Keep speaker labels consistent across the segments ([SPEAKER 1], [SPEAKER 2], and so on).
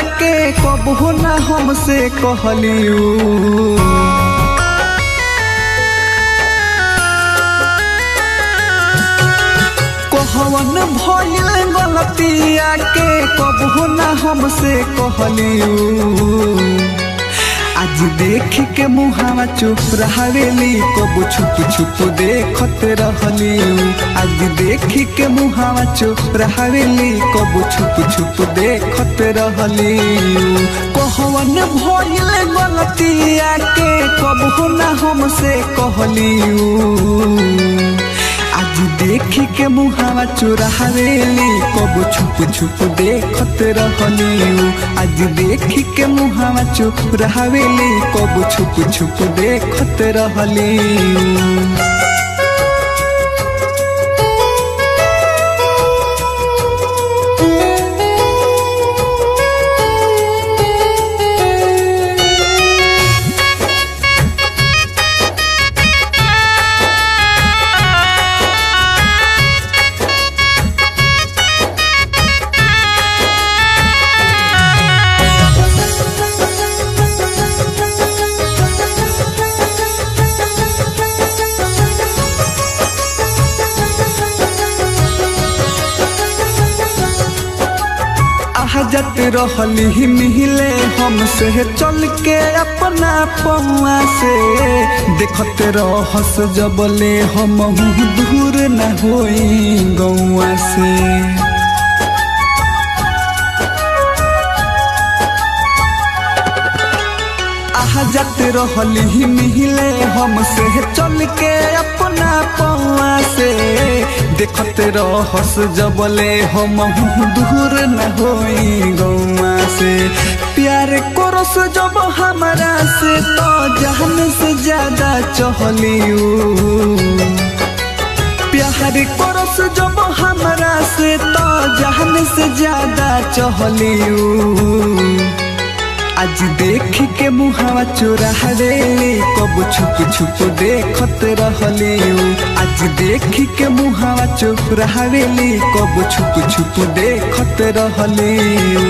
[SPEAKER 1] आके कबो ना हमसे कहलियू। कहवन भइल गलती आके कबो ना हमसे कहलियू। आज देख के मुहावा चुप रहवेली कबो छुप छुप देखत रहलियू। आज देख के मुहावा चुप रहवेली कबो छुप छुप देखत रहलियू। कहवन भइल गलती आके कबो ना हमसे कहलियू। आज देख के मुहावा चुरावेली कबो छुप छुप देखत रहलियू। आज देख के मुहावा चुरावेली कबो छुप छुप देखत रहलियू। जत रहली मिले हमसे चल के अपना पौआ से। देखते रहस जबले हम दूर न होई गौआ से। जत रहली मिले हमसे चल के अपना पौआ से। देखते रहस जबले हम दूर न होई गौआ से। प्यार करस जब हमारा से तो जान से ज्यादा चहलियू। प्यार करस जब हमारा से तो जान से ज्यादा चहलियू। आज देख के मुहावा चुरावेली कबो छुप छुप देखत रहलियू। आज देख के मुहावा चुरावेली कबो छुप छुप देखत रहलियू।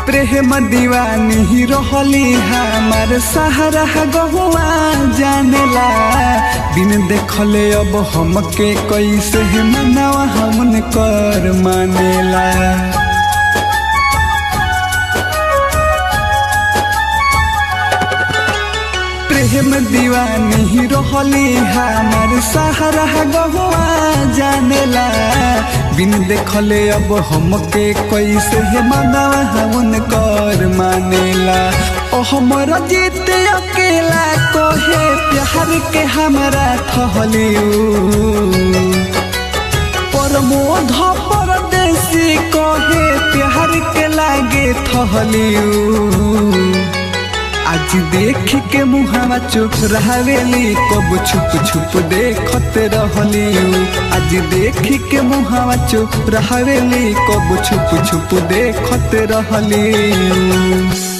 [SPEAKER 1] प्रेम दीवानी रहली हमार सहारा गहुआ जानेला। बिन देखले अब हमके कैसे मनावा हमन कर मानेला। प्रेम दीवानी रहली हमार सहारा गहुआ जानेला। बिन देखले अब हमके कैसे मनावा हमन कर मानेला। ओ हमरा जीत अकेला कहे प्यार के हमरा थहलियू। प्रमोद परदेसी कहे प्यार के लागे थहलियू। आज देख के मुहावा चुप रहवेली कबो छुप छुप देखत रहलियू। आज देख के मुहावा चुप रहवेली कबो छुप छुप देखत रहलियू।